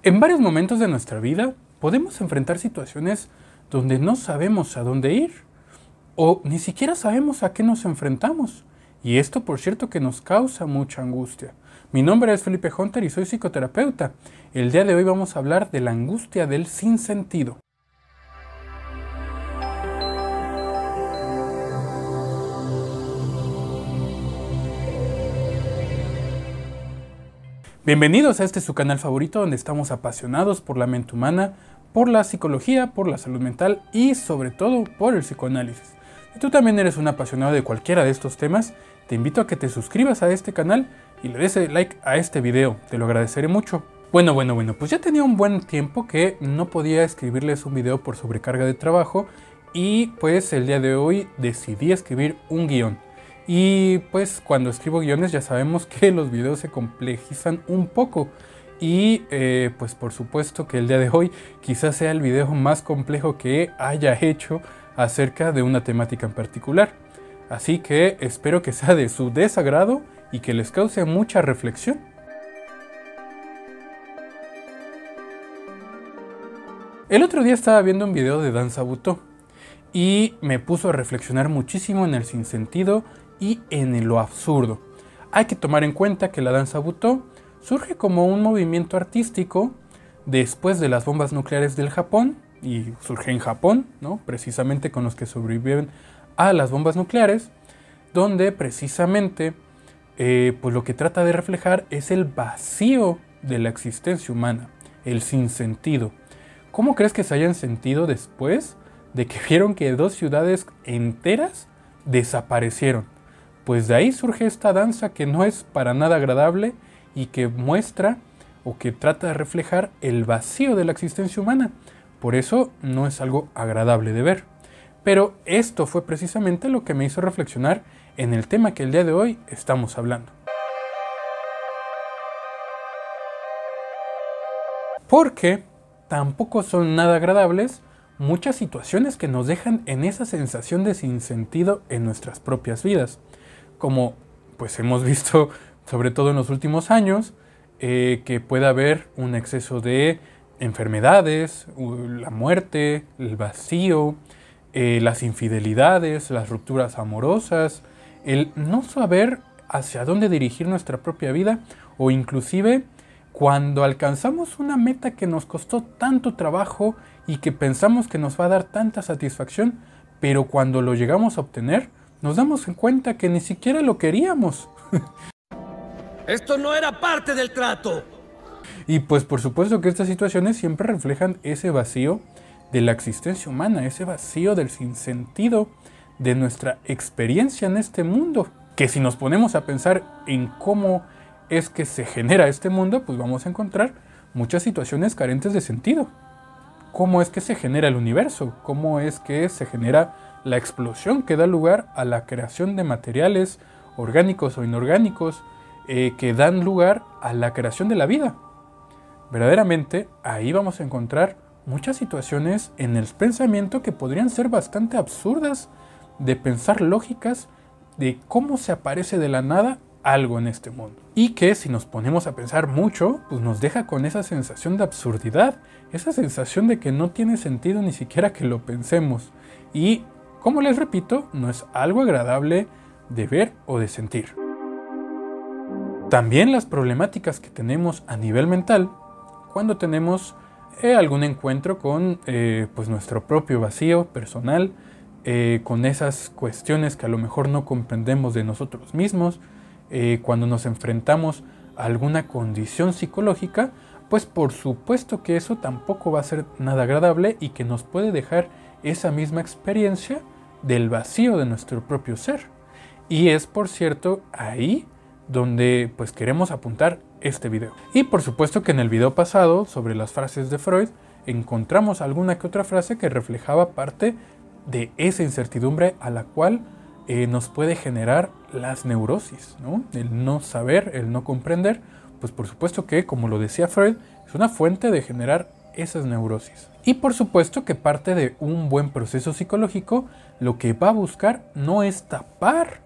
En varios momentos de nuestra vida podemos enfrentar situaciones donde no sabemos a dónde ir o ni siquiera sabemos a qué nos enfrentamos. Y esto, por cierto, que nos causa mucha angustia. Mi nombre es Felipe Hunter y soy psicoterapeuta. El día de hoy vamos a hablar de la angustia del sinsentido. Bienvenidos a este su canal favorito donde estamos apasionados por la mente humana, por la psicología, por la salud mental y sobre todo por el psicoanálisis. Si tú también eres un apasionado de cualquiera de estos temas, te invito a que te suscribas a este canal y le des like a este video, te lo agradeceré mucho. Bueno, pues ya tenía un buen tiempo que no podía escribirles un video por sobrecarga de trabajo y pues el día de hoy decidí escribir un guión. Y pues cuando escribo guiones ya sabemos que los videos se complejizan un poco y pues por supuesto que el día de hoy quizás sea el video más complejo que haya hecho acerca de una temática en particular. Así que espero que sea de su desagrado y que les cause mucha reflexión. El otro día estaba viendo un video de Danza Butó y me puso a reflexionar muchísimo en el sinsentido y en lo absurdo. Hay que tomar en cuenta que la danza Butó surge como un movimiento artístico después de las bombas nucleares del Japón y surge en Japón, ¿no? Precisamente con los que sobreviven a las bombas nucleares, donde precisamente pues lo que trata de reflejar es el vacío de la existencia humana, el sinsentido. ¿Cómo crees que se hayan sentido después de que vieron que 2 ciudades enteras desaparecieron? Pues de ahí surge esta danza que no es para nada agradable y que muestra o que trata de reflejar el vacío de la existencia humana. Por eso no es algo agradable de ver. Pero esto fue precisamente lo que me hizo reflexionar en el tema que el día de hoy estamos hablando. Porque tampoco son nada agradables muchas situaciones que nos dejan en esa sensación de sinsentido en nuestras propias vidas. Como pues hemos visto sobre todo en los últimos años, que puede haber un exceso de enfermedades, la muerte, el vacío, las infidelidades, las rupturas amorosas, el no saber hacia dónde dirigir nuestra propia vida o inclusive cuando alcanzamos una meta que nos costó tanto trabajo y que pensamos que nos va a dar tanta satisfacción, pero cuando lo llegamos a obtener, nos damos cuenta que ni siquiera lo queríamos. ¡Esto no era parte del trato! Y pues por supuesto que estas situaciones siempre reflejan ese vacío de la existencia humana, ese vacío del sinsentido de nuestra experiencia en este mundo. Que si nos ponemos a pensar en cómo es que se genera este mundo, pues vamos a encontrar muchas situaciones carentes de sentido. ¿Cómo es que se genera el universo? ¿Cómo es que se genera la explosión que da lugar a la creación de materiales orgánicos o inorgánicos que dan lugar a la creación de la vida? Verdaderamente, ahí vamos a encontrar muchas situaciones en el pensamiento que podrían ser bastante absurdas de pensar lógicas de cómo se aparece de la nada algo en este mundo. Y que si nos ponemos a pensar mucho, pues nos deja con esa sensación de absurdidad, esa sensación de que no tiene sentido ni siquiera que lo pensemos. Y, como les repito, no es algo agradable de ver o de sentir. También las problemáticas que tenemos a nivel mental cuando tenemos algún encuentro con pues nuestro propio vacío personal, con esas cuestiones que a lo mejor no comprendemos de nosotros mismos, cuando nos enfrentamos a alguna condición psicológica, pues por supuesto que eso tampoco va a ser nada agradable y que nos puede dejar esa misma experiencia del vacío de nuestro propio ser. Y es, por cierto, ahí donde pues queremos apuntar este video. Y por supuesto que en el video pasado sobre las frases de Freud encontramos alguna que otra frase que reflejaba parte de esa incertidumbre a la cual nos puede generar las neurosis, ¿no? El no saber, el no comprender, pues por supuesto que, como lo decía Freud, es una fuente de generar esas neurosis. Y por supuesto que parte de un buen proceso psicológico lo que va a buscar no es tapar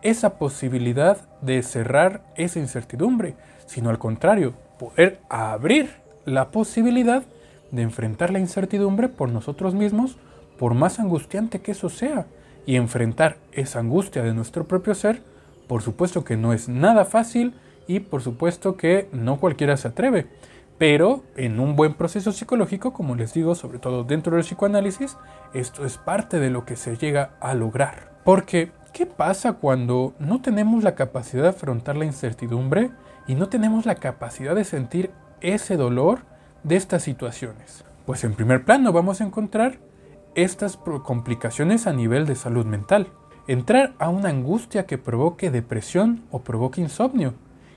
esa posibilidad de cerrar esa incertidumbre, sino al contrario, poder abrir la posibilidad de enfrentar la incertidumbre por nosotros mismos, por más angustiante que eso sea. Y enfrentar esa angustia de nuestro propio ser, por supuesto que no es nada fácil y por supuesto que no cualquiera se atreve. Pero en un buen proceso psicológico, como les digo, sobre todo dentro del psicoanálisis, esto es parte de lo que se llega a lograr. Porque, ¿qué pasa cuando no tenemos la capacidad de afrontar la incertidumbre y no tenemos la capacidad de sentir ese dolor de estas situaciones? Pues en primer plano vamos a encontrar estas complicaciones a nivel de salud mental. Entrar a una angustia que provoque depresión o provoque insomnio.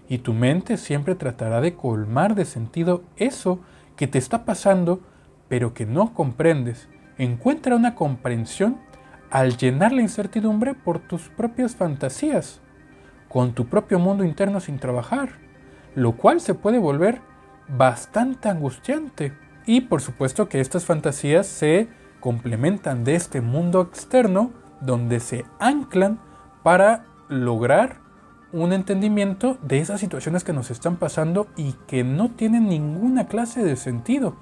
Y tu mente siempre tratará de colmar de sentido eso que te está pasando, pero que no comprendes. Encuentra una comprensión al llenar la incertidumbre por tus propias fantasías, con tu propio mundo interno sin trabajar, lo cual se puede volver bastante angustiante. Y por supuesto que estas fantasías se complementan de este mundo externo donde se anclan para lograr un entendimiento de esas situaciones que nos están pasando y que no tienen ninguna clase de sentido.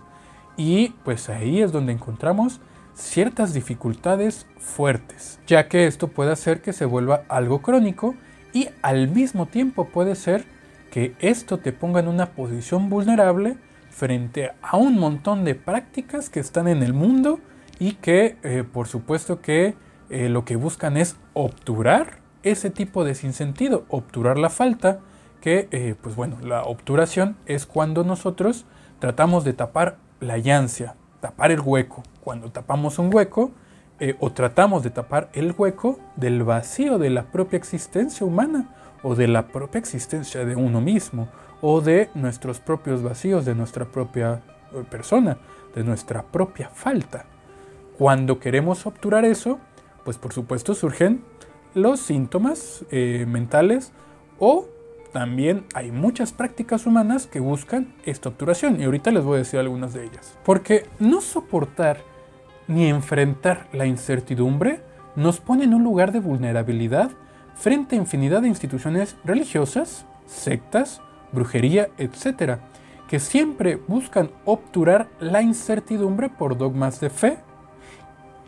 Y pues ahí es donde encontramos ciertas dificultades fuertes, ya que esto puede hacer que se vuelva algo crónico y al mismo tiempo puede ser que esto te ponga en una posición vulnerable frente a un montón de prácticas que están en el mundo y que por supuesto que lo que buscan es obturar ese tipo de sinsentido, obturar la falta, que pues bueno, la obturación es cuando nosotros tratamos de tapar la llancia, tapar el hueco. Cuando tapamos un hueco o tratamos de tapar el hueco del vacío de la propia existencia humana o de la propia existencia de uno mismo o de nuestros propios vacíos, de nuestra propia persona, de nuestra propia falta. Cuando queremos obturar eso, pues por supuesto surgen los síntomas mentales o también hay muchas prácticas humanas que buscan esta obturación y ahorita les voy a decir algunas de ellas. Porque no soportar ni enfrentar la incertidumbre nos pone en un lugar de vulnerabilidad frente a infinidad de instituciones religiosas, sectas, brujería, etc., que siempre buscan obturar la incertidumbre por dogmas de fe.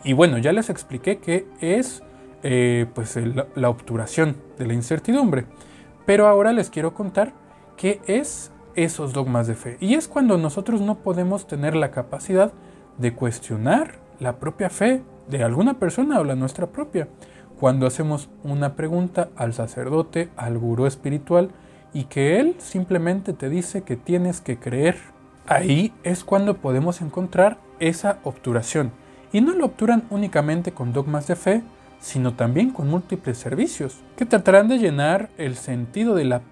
Y bueno, ya les expliqué qué es la obturación de la incertidumbre. Pero ahora les quiero contar qué es esos dogmas de fe. Y es cuando nosotros no podemos tener la capacidad de cuestionar la propia fe de alguna persona o la nuestra propia. Cuando hacemos una pregunta al sacerdote, al gurú espiritual, y que él simplemente te dice que tienes que creer. Ahí es cuando podemos encontrar esa obturación. Y no lo obturan únicamente con dogmas de fe, sino también con múltiples servicios, que tratarán de llenar el sentido de la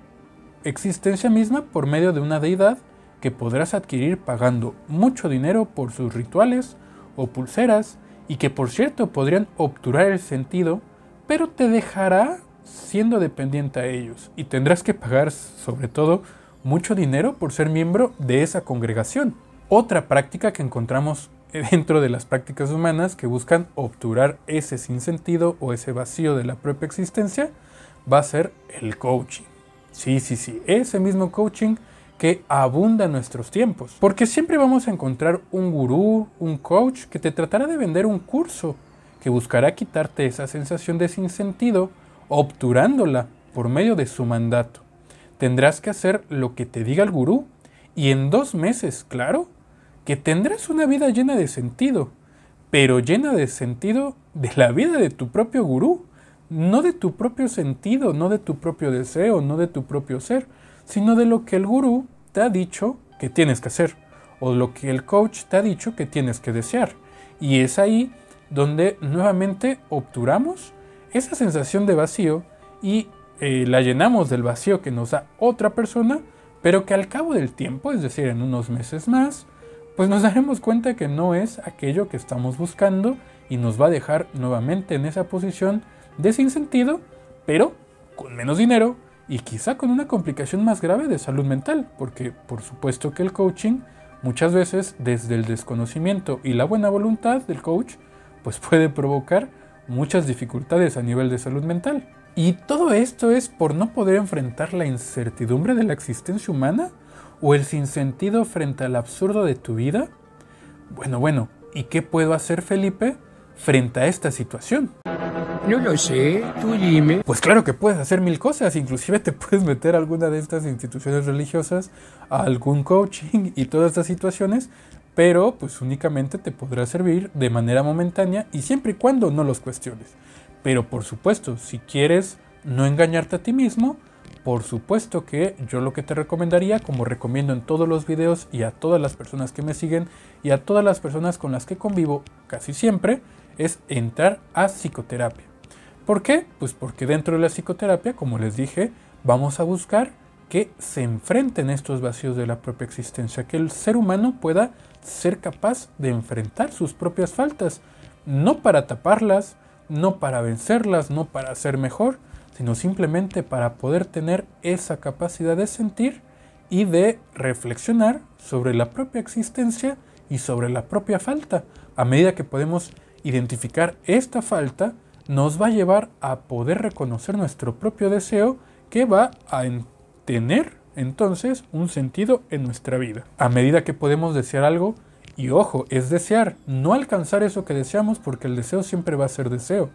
existencia misma por medio de una deidad que podrás adquirir pagando mucho dinero por sus rituales o pulseras, y que por cierto podrían obturar el sentido, pero te dejará siendo dependiente a ellos, y tendrás que pagar sobre todo mucho dinero por ser miembro de esa congregación. Otra práctica que encontramos dentro de las prácticas humanas que buscan obturar ese sinsentido o ese vacío de la propia existencia va a ser el coaching. Sí, ese mismo coaching que abunda en nuestros tiempos. Porque siempre vamos a encontrar un gurú, un coach que te tratará de vender un curso que buscará quitarte esa sensación de sinsentido, obturándola por medio de su mandato. Tendrás que hacer lo que te diga el gurú y en 2 meses, claro, que tendrás una vida llena de sentido, pero llena de sentido de la vida de tu propio gurú, no de tu propio sentido, no de tu propio deseo, no de tu propio ser, sino de lo que el gurú te ha dicho que tienes que hacer, o lo que el coach te ha dicho que tienes que desear. Y es ahí donde nuevamente obturamos esa sensación de vacío y la llenamos del vacío que nos da otra persona, pero que al cabo del tiempo, es decir, en unos meses más, pues nos daremos cuenta que no es aquello que estamos buscando y nos va a dejar nuevamente en esa posición de sinsentido, pero con menos dinero y quizá con una complicación más grave de salud mental, porque por supuesto que el coaching muchas veces desde el desconocimiento y la buena voluntad del coach pues puede provocar muchas dificultades a nivel de salud mental. Y todo esto es por no poder enfrentar la incertidumbre de la existencia humana o el sinsentido frente al absurdo de tu vida? Bueno, ¿y qué puedo hacer, Felipe, frente a esta situación? No lo sé, tú dime. Pues claro que puedes hacer mil cosas, inclusive te puedes meter a alguna de estas instituciones religiosas, a algún coaching y todas estas situaciones, pero pues únicamente te podrá servir de manera momentánea y siempre y cuando no los cuestiones. Pero por supuesto, si quieres no engañarte a ti mismo, por supuesto que yo lo que te recomendaría, como recomiendo en todos los videos y a todas las personas que me siguen y a todas las personas con las que convivo casi siempre, es entrar a psicoterapia. ¿Por qué? Pues porque dentro de la psicoterapia, como les dije, vamos a buscar que se enfrenten estos vacíos de la propia existencia, que el ser humano pueda ser capaz de enfrentar sus propias faltas, no para taparlas, no para vencerlas, no para ser mejor, sino simplemente para poder tener esa capacidad de sentir y de reflexionar sobre la propia existencia y sobre la propia falta. A medida que podemos identificar esta falta, nos va a llevar a poder reconocer nuestro propio deseo, que va a tener entonces un sentido en nuestra vida. A medida que podemos desear algo, y ojo, es desear, no alcanzar eso que deseamos, porque el deseo siempre va a ser deseo.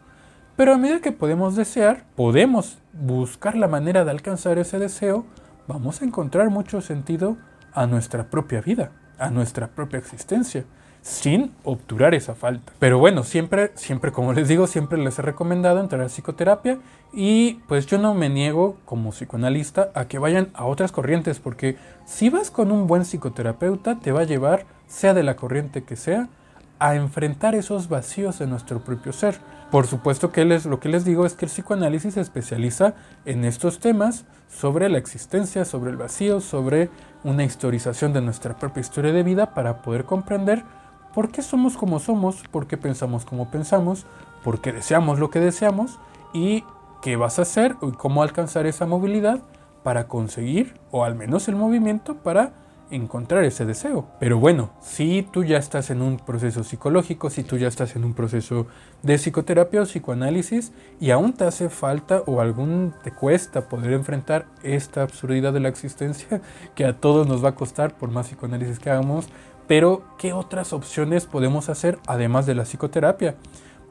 Pero a medida que podemos desear, podemos buscar la manera de alcanzar ese deseo, vamos a encontrar mucho sentido a nuestra propia vida, a nuestra propia existencia, sin obturar esa falta. Pero bueno, siempre como les digo, siempre les he recomendado entrar a psicoterapia y pues yo no me niego como psicoanalista a que vayan a otras corrientes, porque si vas con un buen psicoterapeuta te va a llevar, sea de la corriente que sea, a enfrentar esos vacíos de nuestro propio ser. Por supuesto que lo que les digo es que el psicoanálisis se especializa en estos temas sobre la existencia, sobre el vacío, sobre una historización de nuestra propia historia de vida para poder comprender por qué somos como somos, por qué pensamos como pensamos, por qué deseamos lo que deseamos y qué vas a hacer y cómo alcanzar esa movilidad para conseguir, o al menos el movimiento para encontrar ese deseo. Pero bueno, si tú ya estás en un proceso psicológico, si tú ya estás en un proceso de psicoterapia o psicoanálisis y aún te hace falta o te cuesta poder enfrentar esta absurdidad de la existencia que a todos nos va a costar por más psicoanálisis que hagamos, pero ¿qué otras opciones podemos hacer además de la psicoterapia?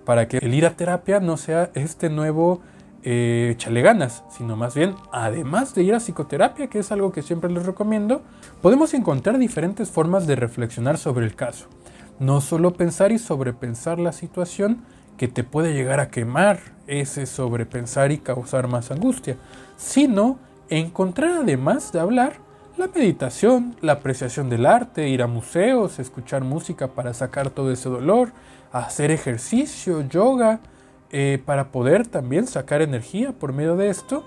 Para que el ir a terapia no sea este nuevo échale ganas, sino más bien, además de ir a psicoterapia, que es algo que siempre les recomiendo, podemos encontrar diferentes formas de reflexionar sobre el caso. No solo pensar y sobrepensar la situación que te puede llegar a quemar ese sobrepensar y causar más angustia, sino encontrar, además de hablar, la meditación, la apreciación del arte, ir a museos, escuchar música para sacar todo ese dolor, hacer ejercicio, yoga, para poder también sacar energía por medio de esto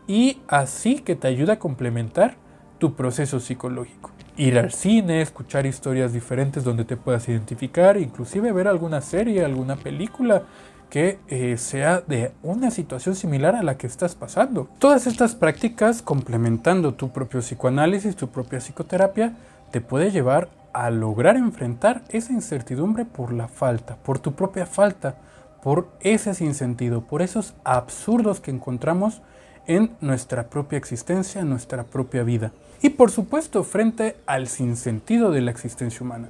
y así que te ayuda a complementar tu proceso psicológico. Ir al cine, escuchar historias diferentes donde te puedas identificar, inclusive ver alguna serie, alguna película que sea de una situación similar a la que estás pasando. Todas estas prácticas, complementando tu propio psicoanálisis, tu propia psicoterapia, te puede llevar a lograr enfrentar esa incertidumbre por la falta, por tu propia falta, por ese sinsentido, por esos absurdos que encontramos en nuestra propia existencia, en nuestra propia vida. Y por supuesto, frente al sinsentido de la existencia humana.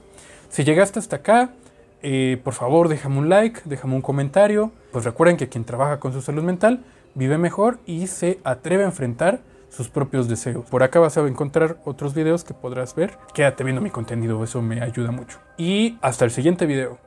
Si llegaste hasta acá, por favor déjame un like, déjame un comentario. Pues recuerden que quien trabaja con su salud mental vive mejor y se atreve a enfrentar sus propios deseos. Por acá vas a encontrar otros videos que podrás ver. Quédate viendo mi contenido, eso me ayuda mucho. Y hasta el siguiente video.